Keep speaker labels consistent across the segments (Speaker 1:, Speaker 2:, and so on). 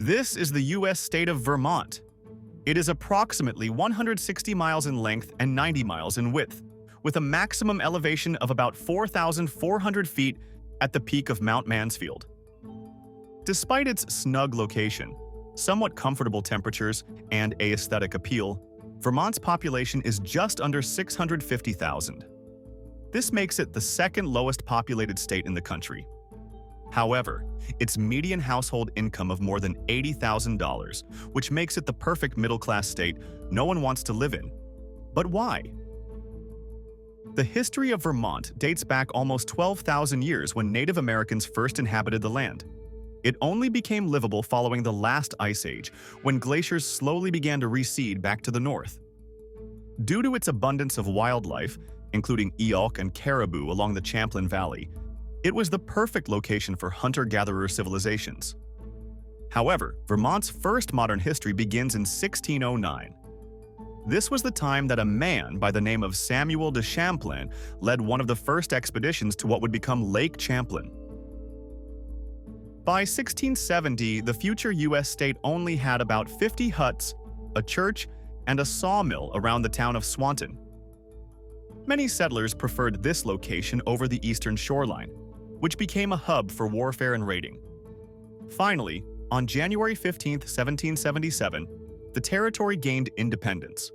Speaker 1: This is the U.S. state of Vermont. It is approximately 160 miles in length and 90 miles in width, with a maximum elevation of about 4,400 feet at the peak of Mount Mansfield. Despite its snug location, somewhat comfortable temperatures, and aesthetic appeal, Vermont's population is just under 650,000. This makes it the second lowest populated state in the country. However, its median household income of more than $80,000, which makes it the perfect middle-class state no one wants to live in. But why? The history of Vermont dates back almost 12,000 years when Native Americans first inhabited the land. It only became livable following the last ice age, when glaciers slowly began to recede back to the north. Due to its abundance of wildlife, including elk and caribou along the Champlain Valley, it was the perfect location for hunter-gatherer civilizations. However, Vermont's first modern history begins in 1609. This was the time that a man by the name of Samuel de Champlain led one of the first expeditions to what would become Lake Champlain. By 1670, the future U.S. state only had about 50 huts, a church, and a sawmill around the town of Swanton. Many settlers preferred this location over the eastern shoreline, which became a hub for warfare and raiding. Finally, on January 15, 1777, the territory gained independence.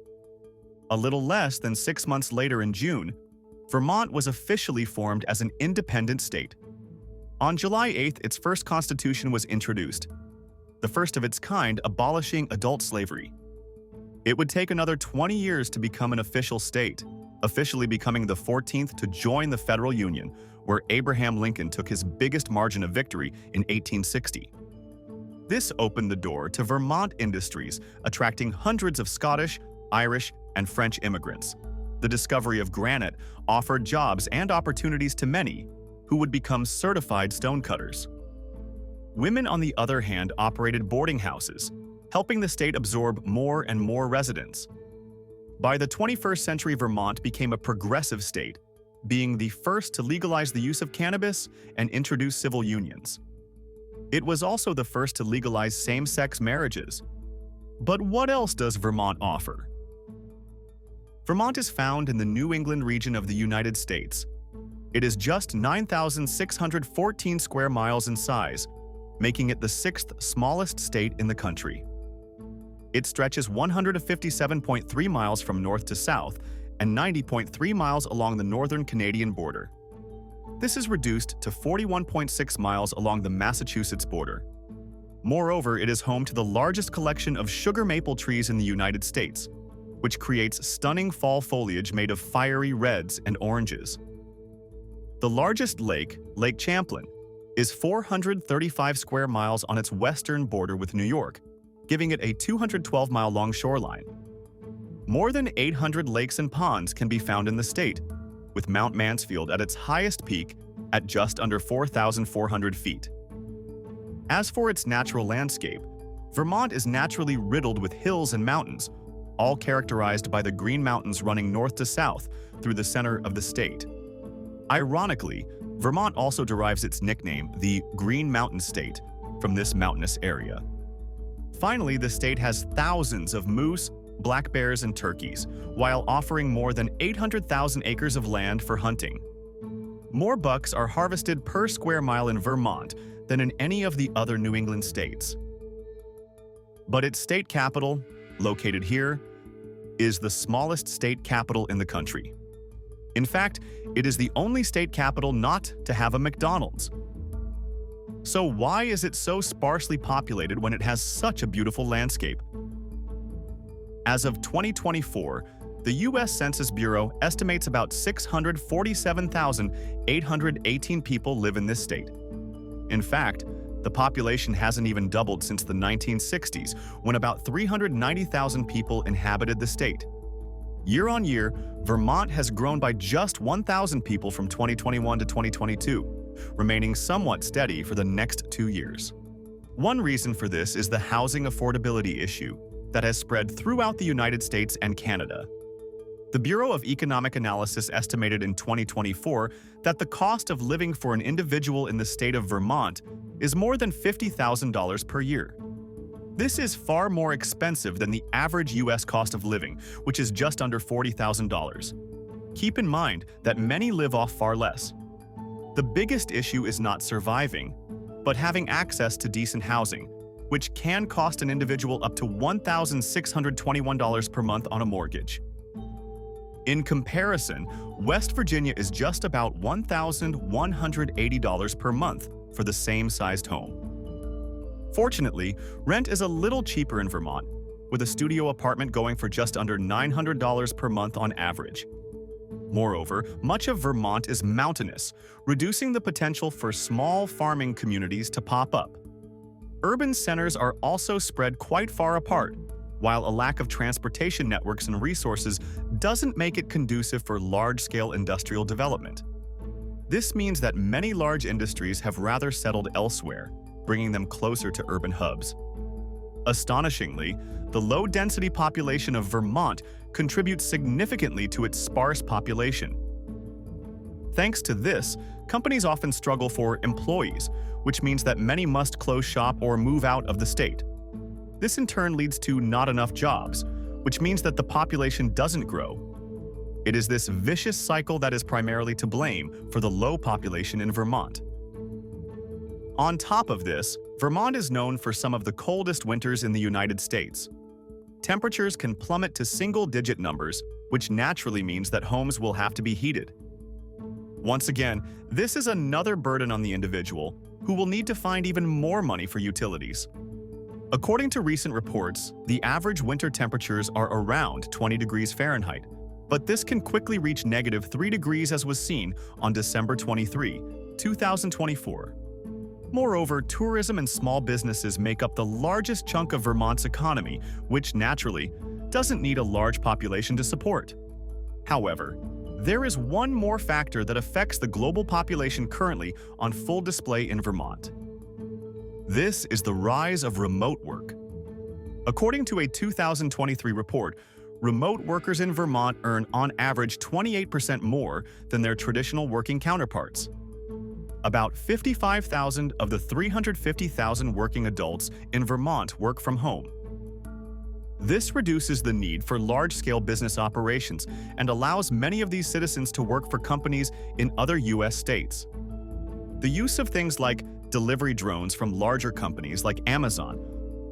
Speaker 1: A little less than 6 months later in June, Vermont was officially formed as an independent state. On July 8th, its first constitution was introduced, the first of its kind abolishing adult slavery. It would take another 20 years to become an official state, officially becoming the 14th to join the federal union, where Abraham Lincoln took his biggest margin of victory in 1860. This opened the door to Vermont industries, attracting hundreds of Scottish, Irish, and French immigrants. The discovery of granite offered jobs and opportunities to many, who would become certified stonecutters. Women, on the other hand, operated boarding houses, helping the state absorb more and more residents. By the 21st century, Vermont became a progressive state, being the first to legalize the use of cannabis and introduce civil unions. It was also the first to legalize same-sex marriages. But what else does Vermont offer? Vermont is found in the New England region of the United States. It is just 9,614 square miles in size, making it the sixth smallest state in the country. It stretches 157.3 miles from north to south and 90.3 miles along the northern Canadian border. This is reduced to 41.6 miles along the Massachusetts border. Moreover, it is home to the largest collection of sugar maple trees in the United States, which creates stunning fall foliage made of fiery reds and oranges. The largest lake, Lake Champlain, is 435 square miles on its western border with New York, giving it a 212-mile-long shoreline. More than 800 lakes and ponds can be found in the state, with Mount Mansfield at its highest peak at just under 4,400 feet. As for its natural landscape, Vermont is naturally riddled with hills and mountains, all characterized by the Green Mountains running north to south through the center of the state. Ironically, Vermont also derives its nickname, the Green Mountain State, from this mountainous area. Finally, the state has thousands of moose, black bears, and turkeys, while offering more than 800,000 acres of land for hunting. More bucks are harvested per square mile in Vermont than in any of the other New England states. But its state capital, located here, is the smallest state capital in the country. In fact, it is the only state capital not to have a McDonald's. So why is it so sparsely populated when it has such a beautiful landscape? As of 2024, the U.S. Census Bureau estimates about 647,818 people live in this state. In fact, the population hasn't even doubled since the 1960s, when about 390,000 people inhabited the state. Year on year, Vermont has grown by just 1,000 people from 2021 to 2022, remaining somewhat steady for the next 2 years. One reason for this is the housing affordability issue that has spread throughout the United States and Canada. The Bureau of Economic Analysis estimated in 2024 that the cost of living for an individual in the state of Vermont is more than $50,000 per year. This is far more expensive than the average US cost of living, which is just under $40,000. Keep in mind that many live off far less. The biggest issue is not surviving, but having access to decent housing, which can cost an individual up to $1,621 per month on a mortgage. In comparison, West Virginia is just about $1,180 per month for the same sized home. Fortunately, rent is a little cheaper in Vermont, with a studio apartment going for just under $900 per month on average. Moreover, much of Vermont is mountainous, reducing the potential for small farming communities to pop up. Urban centers are also spread quite far apart, while a lack of transportation networks and resources doesn't make it conducive for large-scale industrial development. This means that many large industries have rather settled elsewhere, bringing them closer to urban hubs. Astonishingly, the low-density population of Vermont contributes significantly to its sparse population. Thanks to this, companies often struggle for employees, which means that many must close shop or move out of the state. This in turn leads to not enough jobs, which means that the population doesn't grow. It is this vicious cycle that is primarily to blame for the low population in Vermont. On top of this, Vermont is known for some of the coldest winters in the United States. Temperatures can plummet to single-digit numbers, which naturally means that homes will have to be heated. Once again, this is another burden on the individual, who will need to find even more money for utilities. According to recent reports, the average winter temperatures are around 20 degrees Fahrenheit, but this can quickly reach -3 degrees as was seen on December 23, 2024. Moreover, tourism and small businesses make up the largest chunk of Vermont's economy, which naturally doesn't need a large population to support. However, there is one more factor that affects the global population currently on full display in Vermont. This is the rise of remote work. According to a 2023 report, remote workers in Vermont earn on average 28% more than their traditional working counterparts. About 55,000 of the 350,000 working adults in Vermont work from home. This reduces the need for large-scale business operations and allows many of these citizens to work for companies in other U.S. states. The use of things like delivery drones from larger companies like Amazon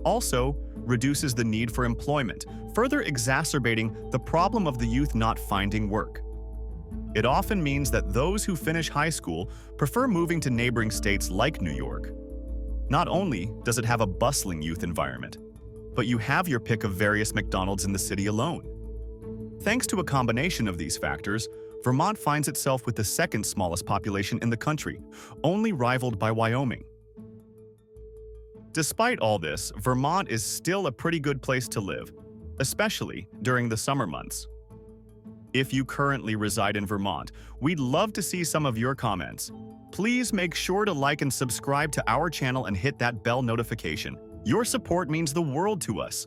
Speaker 1: also reduces the need for employment, further exacerbating the problem of the youth not finding work. It often means that those who finish high school prefer moving to neighboring states like New York. Not only does it have a bustling youth environment, but you have your pick of various McDonald's in the city alone. Thanks to a combination of these factors, Vermont finds itself with the second smallest population in the country, only rivaled by Wyoming. Despite all this, Vermont is still a pretty good place to live, especially during the summer months. If you currently reside in Vermont, we'd love to see some of your comments. Please make sure to like and subscribe to our channel and hit that bell notification. Your support means the world to us.